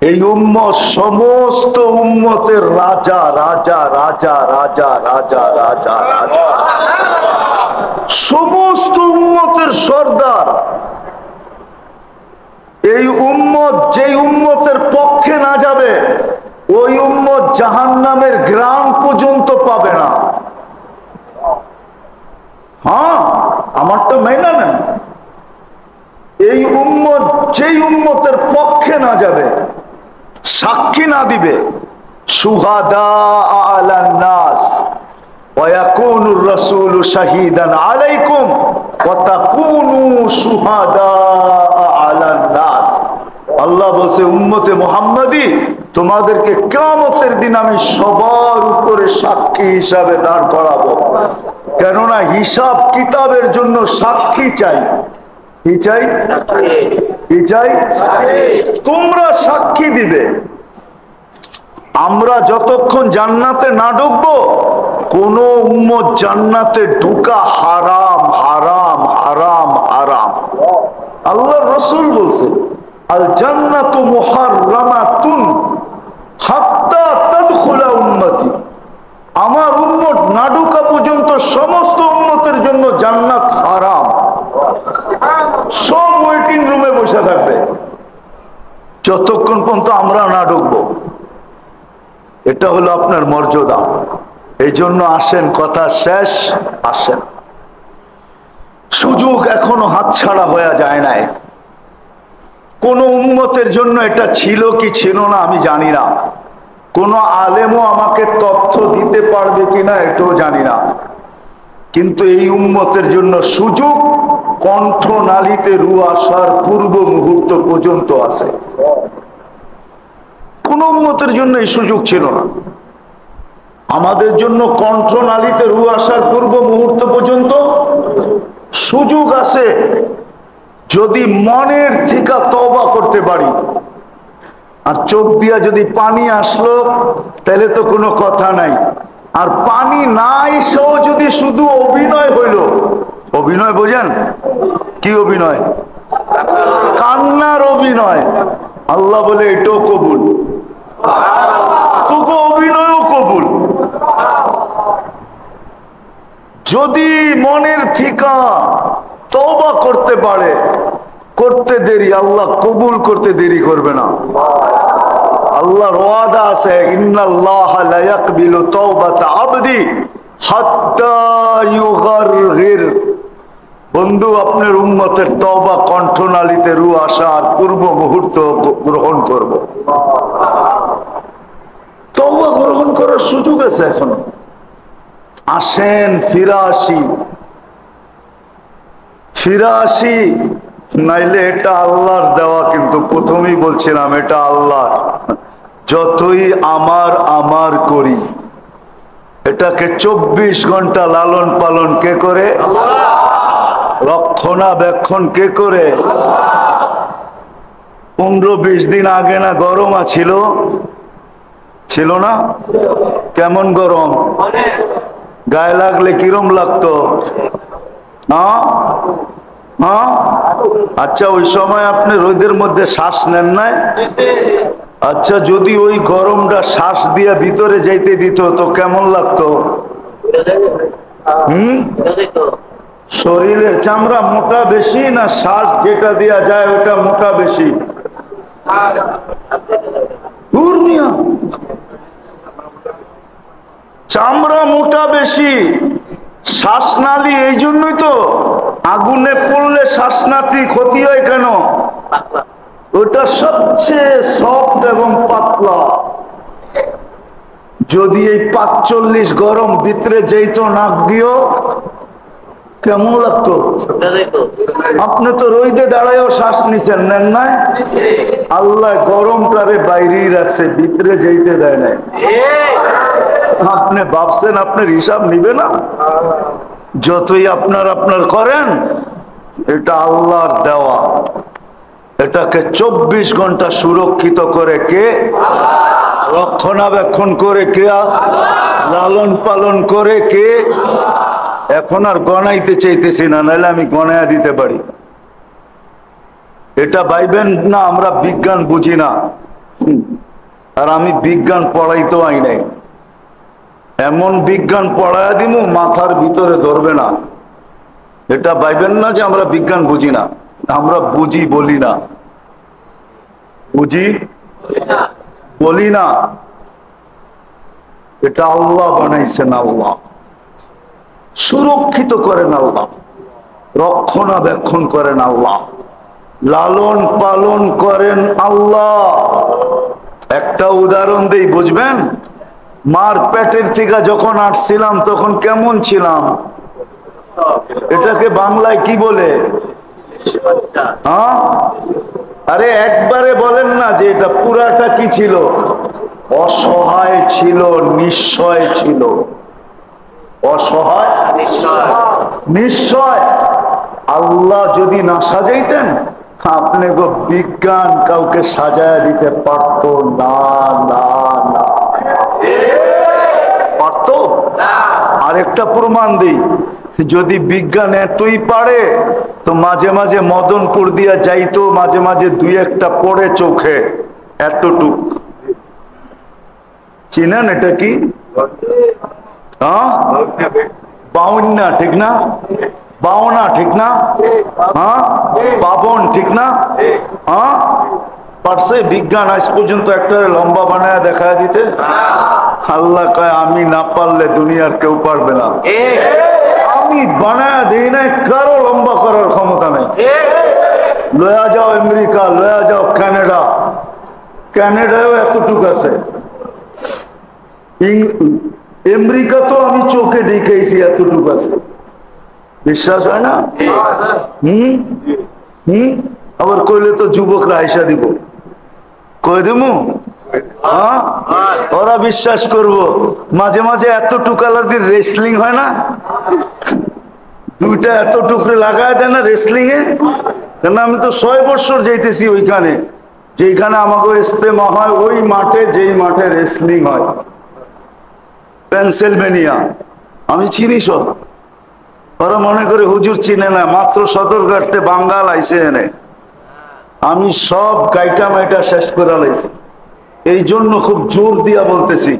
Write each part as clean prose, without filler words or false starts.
এই উম্মত সমস্ত উম্মতের রাজা রাজা রাজা রাজা রাজা রাজা রাজা, সমস্ত উম্মতের সর্দার। এই উম্মত যেই উম্মতের পক্ষে না যাবে ওই উম্মত জাহান্নামের গ্রাম পর্যন্ত পাবে না। হ্যাঁ, আমারটা মাইনা না। এই উম্মত যেই উম্মতের পক্ষে না যাবে, সাক্ষী না দিবে, শুহাদা আলান নাস ওয়া ইয়াকুনুর রাসূলু শাহীদান আলাইকুম ওয়া তাকুনু শুহাদা আলান নাস। আল্লাহ বলছে উম্মতে মুহাম্মাদি তোমাদেরকে কিয়ামতের দিন আমি সবার উপরে সাক্ষী হিসাবে দাঁড় করাবো। কেননা হিসাব কিতাবের জন্য সাক্ষী চাই। কি চাই? কি চাই? তোমরা সাক্ষী দিবে। আমরা যতক্ষণ জান্নাতে না ঢুকবো কোন উম্মত জান্নাতে ঢুকা হারাম হারাম হারাম হারাম। আল্লাহ রাসূল বলছে আল জান্নাতু মুহাররামাতুন হাত্তা তাদখুলা উম্মতি। আমার উম্মত না ঢুকা পর্যন্ত সমস্ত উম্মতের জন্য জান্নাত হারাম। সব ওয়েটিং রুমে বসে থাকবে যতক্ষণ পর্যন্ত আমরা না ঢুকবো। এটা হলো আপনার মর্যাদা। এই জন্য আসেন, কথা শেষ, আসেন। সুযোগ এখনো হাতছাড়া হয়ে যায় নাই। কোন উম্মতের জন্য এটা ছিল কি ছিল না আমি জানি না। কোন আলেমও আমাকে তথ্য দিতে পারবে কিনা এটাও জানি না। কিন্তু এই উম্মতের জন্য সুযোগ কণ্ঠনালীতে রু আসার পূর্ব মুহূর্ত পর্যন্ত আছে। কোন উম্মতের জন্য এই সুযোগ ছিল না। আমাদের জন্য কণ্ঠনালীতে রু আসার পূর্ব মুহূর্ত পর্যন্ত সুযোগ আছে। যদি মনের থেকে তওবা করতে পারি। আর চোখ দিয়া যদি পানি আসলো তাহলে তো কোনো কথা নাই। আর পানি নাই সেও যদি শুধু অভিনয় হইল, অভিনয় বোঝেন? কি অভিনয়? কান্নার অভিনয়। আল্লাহ বলে এটাও কবুল, তোকে অভিনয়ও কবুল। যদি মনের থেকে তওবা করতে পারে, করতে দেরি, আল্লাহ কবুল করতে দেরি করবে না। আল্লাহর ওয়াদা আছে ইন্নাল্লাহা লা ইয়াকবিলু তাওবাতা আবদি হাত্তা ইউগারগির। বন্ধু, আপনার উম্মতের তওবা কণ্ঠনালীতে রু আসার পূর্ব মুহূর্ত গ্রহণ করব। তওবা গ্রহণ করার সুযোগ আছে এখন। আসেন, ফিরে আসি, ফিরে আসি। নাইলে এটা আল্লাহর দেওয়া, কিন্তু প্রথমেই বলছিলাম এটা আল্লাহর। যতই আমার আমার করি, এটাকে 24 ঘন্টা লালন পালন কে করে? রক্ষণাবেক্ষণ কে করে? 15-20 দিন আগে না গরম ছিল? ছিল না? কেমন গরম? গায়ে লাগলে কিরম লাগতো? হ্যাঁ হ্যাঁ। আচ্ছা, ওই সময় আপনি রোদের মধ্যে শ্বাস নেন নাই? আচ্ছা, যদি ওই গরমটা শ্বাস দিয়ে ভিতরে যাইতে দিত তো কেমন লাগতো? শরীরের চামড়া মোটা বেশি না শ্বাস যেটা দেয়া যায় ওটা মোটা বেশি? চামড়া মোটা বেশি, শ্বাসনালী। এই জন্যই তো আগুনে পড়লে শ্বাসনালী ক্ষতি হয় কেন? ওটা সবচেয়ে সফট এবং পাতলা। যদি এই 45 গরম ভিতরে যেত নাক দিও কেমন লাগতো? আপনি তো রোদে দাঁড়ায়ও শ্বাস নিছেন, নেন নাই? আল্লাহ গরমটারে বাইরেই রাখছে, ভিতরে যেতে দেয় নাই। আপনি ভাবছেন আপনার হিসাব নিবে না? যতই আপনার আপনার করেন, এটা আল্লাহর দেওয়া। এটাকে 24 ঘন্টা সুরক্ষিত করে কে? রক্ষণাবেক্ষণ করে কে? লালন পালন করে কে? এখন আর গণাইতে চাইতেছি না, নাহলে আমি গণায়া দিতে পারি। এটা ভাইবেন না আমরা বিজ্ঞান বুঝি না। আর আমি বিজ্ঞান পড়াইতেও আই নাই, এমন বিজ্ঞান পড়াইয়া দিব মাথার ভিতরে ধরবে না। এটা ভাইবেন না যে আমরা বিজ্ঞান বুঝি না, আমরা বুঝি বলি না, বুঝি বলি না। এটা আল্লাহ বানাইছেন, আল্লাহ সুরক্ষিত করেন, আল্লাহ রক্ষণাবেক্ষণ করেন, আল্লাহ লালন পালন করেন আল্লাহ। একটা উদাহরণ দেই বুঝবেন। মার পেটের থেকে যখন আসছিলাম তখন কেমন ছিলাম? এটাকে বাংলায় কি বলে? হ্যাঁ, আরে একবারে বলেন না যে এটা পুরাটা কি ছিল? অসহায় ছিল, নিশ্চয় ছিল, অসহায় নিশ্চয়। আল্লাহ যদি না সাজাইতেন আপনি গো বিজ্ঞান কাউকে সাজায় দিতে পারত না, না না পারত। আরেকটা প্রমাণ দিই, যদি বিজ্ঞান এতই পারে তো মাঝে মাঝে মদনপুর দিয়া যাইতো, মাঝে মাঝে দুই একটা পড়ে চোখে এতটুক। চিনেন এটা কি? বাউন্না ঠিক না? বাউনা ঠিক না? হ্যাঁ, বাবন ঠিক না? হ্যাঁ, পারছে বিজ্ঞান আজ পর্যন্ত একটা লম্বা বানায় দেখা দিতে? আল্লাহ কয় আমি না পারলে দুনিয়ার কেউ পারবে না। আমি বানায় দিই নাই, কারো লম্বা করার ক্ষমতা নেই। লয়া যাও আমেরিকা, লয়া যাও কানাডা, কানাডায়ও এতটুক আছে। আমেরিকা তো আমি চোখে দেখেছি এতটুক আছে, বিশ্বাস হয় না? আবার কইলে তো যুবকরা আইসা দিব, কই দেবো ওরা বিশ্বাস করবো। মাঝে মাঝে এতটুক আলাদা রেসলিং হয় না, দুইটা এত টুকরে লাগায় দেয় না রেসলিং এ। কেন আমি তো 6 বছর যাইতেছি ওইখানে, যেখানে আমাকে ইস্তেমা হয় ওই মাঠে, যেই মাঠে রেসলিং হয়, পেনসিলভেনিয়া। আমি চিনি সব। ওরা মনে করে হুজুর চিনে না, মাত্র সদরঘাটতে বাঙ্গাল আইসে এনে আমি সব গাইটা মাইটা শেষ করে লাইছি। এই জন্য খুব জোর দিয়া বলতেছি,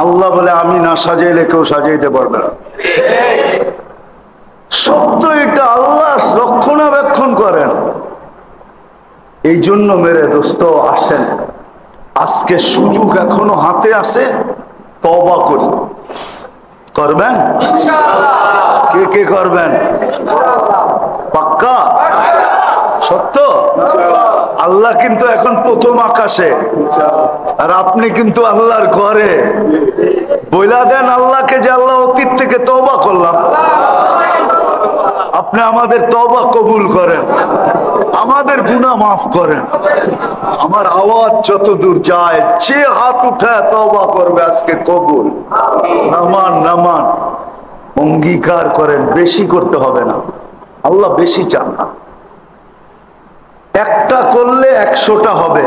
আল্লাহ বলে আমি না সাজাইলে কেউ সাজাইতে পারবে না। সত্য এটা, আল্লাহ রক্ষণাবেক্ষণ করেন। এই জন্য মেরে দোস্ত আসেন, আজকে সুযোগ এখনো হাতে আছে, তওবা করি। করবেন? কে কে করবেন? পাক্কা? সত্য? আল্লাহ কিন্তু এখন প্রথম আকাশে, আর আপনি কিন্তু আল্লাহর ঘরে। বইলা দেন আল্লাহকে যে আল্লাহ অতীত থেকে তওবা করলাম, আপনি আমাদের তওবা কবুল করেন, আমাদের গুনাহ মাফ করেন। আমার আওয়াজ যত দূর যায়, যে হাত উঠায় তওবা করবে আজকে কবুল। নামান নামান, অঙ্গীকার করেন, বেশি করতে হবে না, আল্লাহ বেশি চান না। একটা করলে 100টা হবে,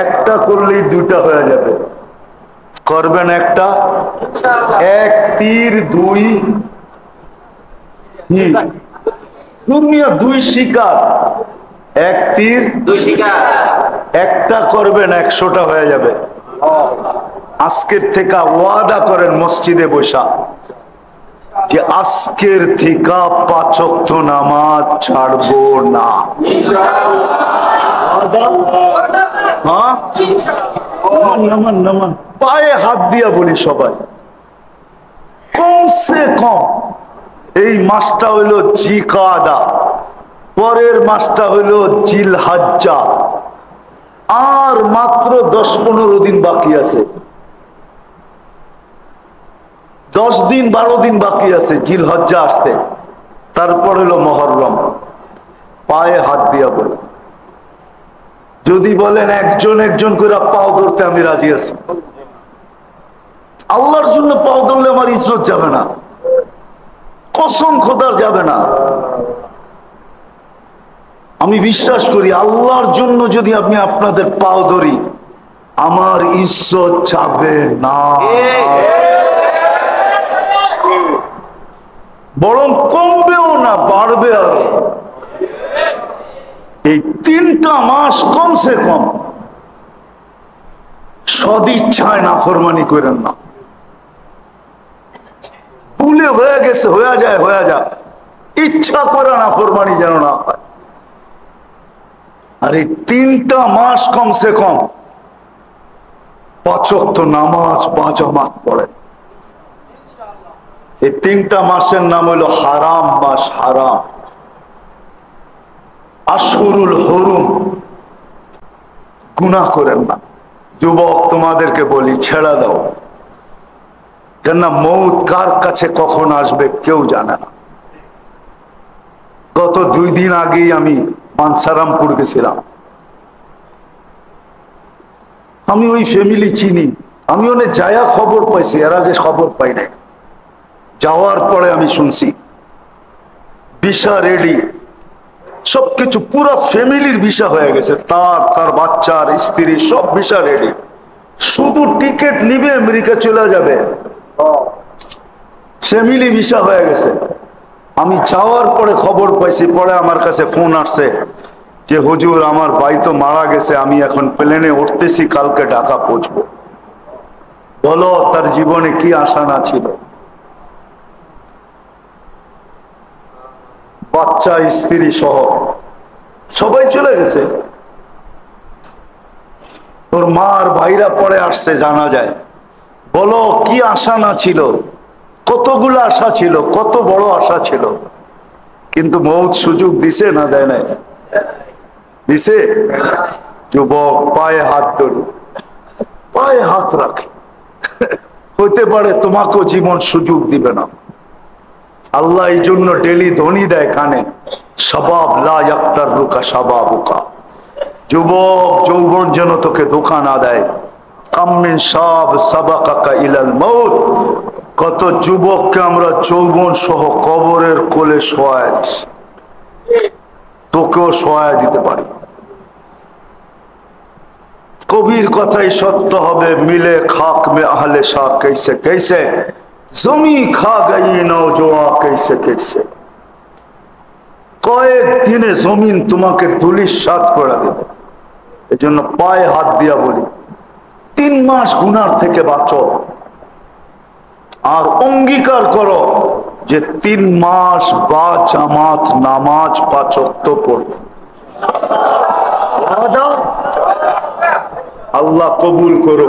একটা করলেই 2টা হয়ে যাবে। করবেন একটা? এক তীর দুই দুনিয়া, 2 শিকার, এক তীর 2 শিকার। একটা করবেন 100টা হয়ে যাবে। আজকের থেকে ওয়াদা করেন মসজিদে বসা যে আজকের থেকে 5 ওয়াক্ত নামাজ ছাড়বো না। হ্যাঁ, নামান নামান, পায়ে হাত দিয়া বলি সবাই, কমসে কম এই মাসটা হইল জিকাদা, পরের মাসটা হইল জিলহজ্জা, আর মাত্র 10-15 দিন বাকি আছে। 10 দিন 12 দিন বাকি আছে জিলহজ্জা আসতে, তারপর হলো মুহররম। পায়ে হাত দিয়া বলি, যদি বলেন একজন একজন করে পাও ধরতে আমি রাজি আছি। আল্লাহর জন্য পাও ধরলে আমার ইজ্জত যাবে না, কসম খোদার যাবে না। আমি বিশ্বাস করি আল্লাহর জন্য যদি আমি আপনাদের পাও ধরি, আমার ইজ্জত যাবে না, বরং কমবেও না, বাড়বে আরো। এই 3টা মাস কমসে কম সদিচ্ছায় নাফরমানি করেন না। ভুলে হয়ে গেছে, হয়ে যায়, ইচ্ছা করে নাফরমানি যেন না হয়। আর এই 3টা মাস কমসে কম 5 ওয়াক্ত নামাজ বাজামাত পড়েন। এই 3টা মাসের নাম হলো হারাম মাস, হারাম আশহুরুল হুরুম। গুনাহ করেন না। যুবক তোমাদেরকে বলি, ছেড়ে দাও, কেননা মৌত কার কাছে কখন আসবে কেউ জানে না। গত 2 দিন আগেই আমি পানসারামপুর গেছিলাম। আমি ওই ফ্যামিলি চিনি, আমি ওখানে যায়া খবর পাইছি, এর আগে খবর পাই নাই। যাওয়ার পরে আমি শুনছি ভিসা রেডি, সবকিছু পুরো ফ্যামিলির ভিসা হয়ে গেছে, তার বাচ্চার স্ত্রী সব ভিসা রেডি, শুধু টিকিট নিবে আমেরিকা চলে যাবে, ফ্যামিলি ভিসা হয়ে গেছে। আমি যাওয়ার পরে খবর পাইছি, পরে আমার কাছে ফোন আসছে যে হুজুর আমার ভাই তো মারা গেছে, আমি এখন প্লেনে উঠতেছি, কালকে ঢাকা পৌঁছবো। বলো তার জীবনে কি আশা না ছিল। বাচ্চা স্ত্রী সহ সবাই চলে গেছে। তোর মার ভাইরা পরে আসছে জানা যায়। বলো কি আশা না ছিল, কতগুলো আশা ছিল, কত বড় আশা ছিল, কিন্তু মৌত সুযোগ দিছে না দেয় নাই? দিছে। যুবক পায়ে হাত ধরু, পায়ে হাত রাখে, হইতে পারে তোমাকেও জীবন সুযোগ দিবে না। আল্লাহ এই জন্য ডেলি ধ্বনি দেয় কানে, শাবাব লা ইয়াক্তারুকা শাবাবুকা। যুবক যৌবন যেন তোকে ধোঁকা না দেয়। কাম মিন শাব সাবাকাকা ইলাল মউত। কত যুবককে আমরা যৌবন সহ কবরের কোলে শোয়ায় দিছি, তোকেও শোয়ায় দিতে পারি। কবির কথাই সত্য হবে, মিলে খাক মে আহলে শাহ कैसे कैसे, জমি খা গই নওজোয়া कैसे कैसे। কয়েক দিনে জমিন তোমাকে ধুলিসাৎ করে দেবে। এই জন্য পায়ে হাত দিয়া বলি, 3 মাস গুনার থেকে বাঁচো, আর অঙ্গীকার করো যে 3 মাস বা জামাত নামাজ 5 ওয়াক্ত পড়বে। আল্লাহ কবুল করো।